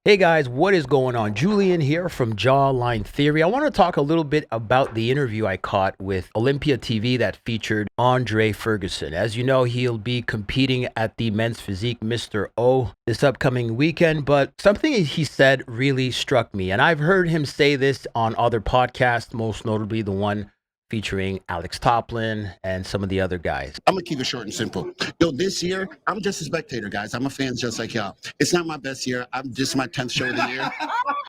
Hey guys, what is going on? Julian here from Jawline Theory. I want to talk a little bit about the interview I caught with Olympia TV that featured Andre Ferguson. As you know, he'll be competing at the Men's Physique Mr. O this upcoming weekend, but something he said really struck me. And I've heard him say this on other podcasts, most notably the one featuring Alex Toplin and some of the other guys. I'm gonna keep it short and simple. Yo, this year, I'm just a spectator, guys. I'm a fan just like y'all. It's not my best year. I'm just my 10th show of the year.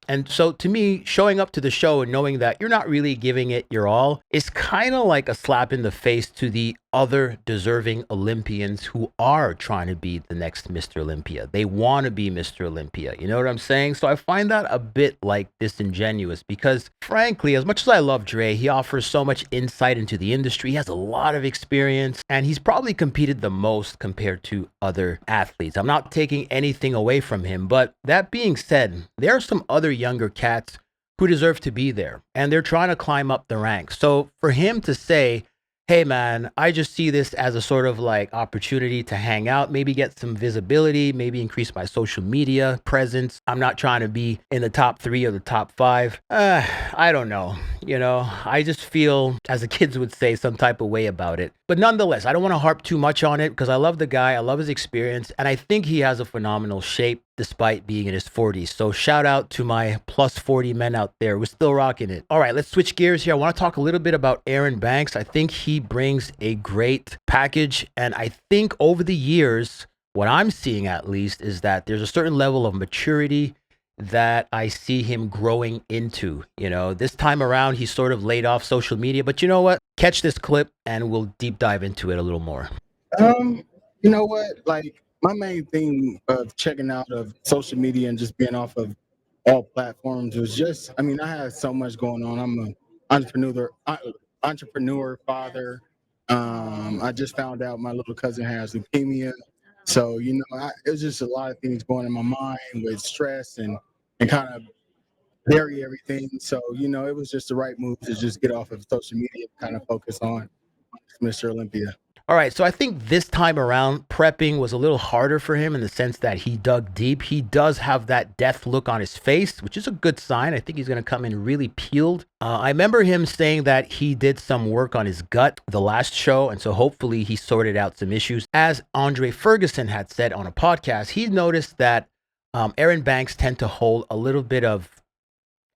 And so to me, showing up to the show and knowing that you're not really giving it your all is kind of like a slap in the face to the other deserving Olympians who are trying to be the next Mr. Olympia. They want to be Mr. Olympia. You know what I'm saying? So I find that a bit like disingenuous because frankly, as much as I love Dre, he offers so much insight into the industry. He has a lot of experience and he's probably competed the most compared to other athletes. I'm not taking anything away from him, but that being said, there are some other younger cats who deserve to be there and they're trying to climb up the ranks. So for him to say, hey man, I just see this as a sort of like opportunity to hang out, maybe get some visibility, maybe increase my social media presence. I'm not trying to be in the top 3 or the top 5. I don't know. I just feel, as the kids would say, some type of way about it. But nonetheless, I don't want to harp too much on it because I love the guy. I love his experience. And I think he has a phenomenal shape despite being in his 40s. So shout out to my plus 40 men out there. We're still rocking it. All right, let's switch gears here. I want to talk a little bit about Erin Banks. I think he brings a great package. And I think over the years, what I'm seeing at least is that there's a certain level of maturity that I see him growing into. This time around, he's sort of laid off social media. But you know what? Catch this clip and we'll deep dive into it a little more. You know what? Like, my main thing of checking out of social media and just being off of all platforms was just, I had so much going on. I'm an entrepreneur, father. I just found out my little cousin has leukemia. So, it was just a lot of things going in my mind with stress and kind of bury everything. So, it was just the right move to just get off of social media and kind of focus on Mr. Olympia. All right, so I think this time around, prepping was a little harder for him in the sense that he dug deep. He does have that death look on his face, which is a good sign. I think he's going to come in really peeled. I remember him saying that he did some work on his gut the last show, and so hopefully he sorted out some issues. As Andre Ferguson had said on a podcast, he noticed that Erin Banks tend to hold a little bit of,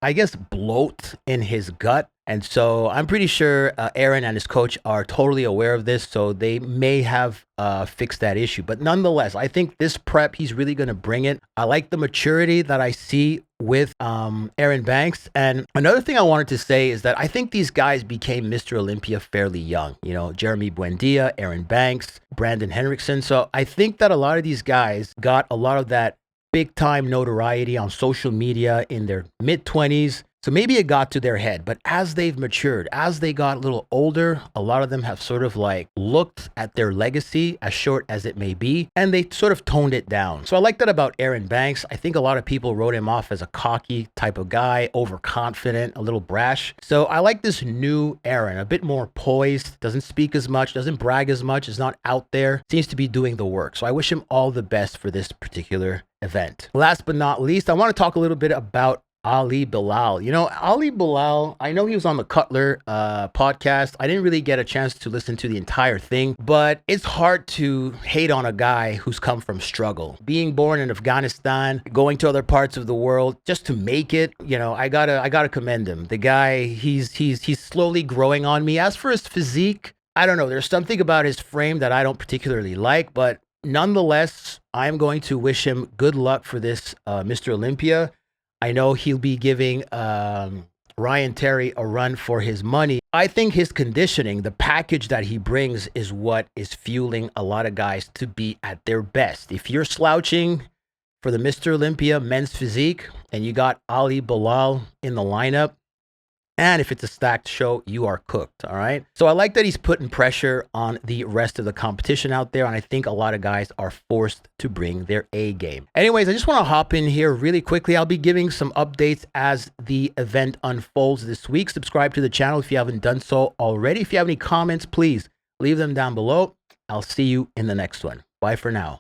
I guess, bloat in his gut. And so I'm pretty sure Erin and his coach are totally aware of this, so they may have fixed that issue. But nonetheless, I think this prep, he's really going to bring it. I like the maturity that I see with Erin Banks. And another thing I wanted to say is that I think these guys became Mr. Olympia fairly young. Jeremy Buendia, Erin Banks, Brandon Henriksen. So I think that a lot of these guys got a lot of that big time notoriety on social media in their mid-20s. So maybe it got to their head, but as they've matured, as they got a little older, a lot of them have sort of like looked at their legacy, as short as it may be, and they sort of toned it down. So I like that about Erin Banks. I think a lot of people wrote him off as a cocky type of guy, overconfident, a little brash. So I like this new Erin, a bit more poised, doesn't speak as much, doesn't brag as much, is not out there, seems to be doing the work. So I wish him all the best for this particular event. Last but not least, I want to talk a little bit about Ali Bilal. Ali Bilal, I know he was on the Cutler podcast. I didn't really get a chance to listen to the entire thing, but it's hard to hate on a guy who's come from struggle. Being born in Afghanistan, going to other parts of the world just to make it, I gotta commend him. The guy, he's slowly growing on me. As for his physique, I don't know. There's something about his frame that I don't particularly like, but nonetheless, I'm going to wish him good luck for this Mr. Olympia. I know he'll be giving Ryan Terry a run for his money. I think his conditioning, the package that he brings, is what is fueling a lot of guys to be at their best. If you're slouching for the Mr. Olympia men's physique and you got Ali Bilal in the lineup, and if it's a stacked show, you are cooked, all right? So I like that he's putting pressure on the rest of the competition out there, and I think a lot of guys are forced to bring their A game. Anyways, I just want to hop in here really quickly. I'll be giving some updates as the event unfolds this week. Subscribe to the channel if you haven't done so already. If you have any comments, please leave them down below. I'll see you in the next one. Bye for now.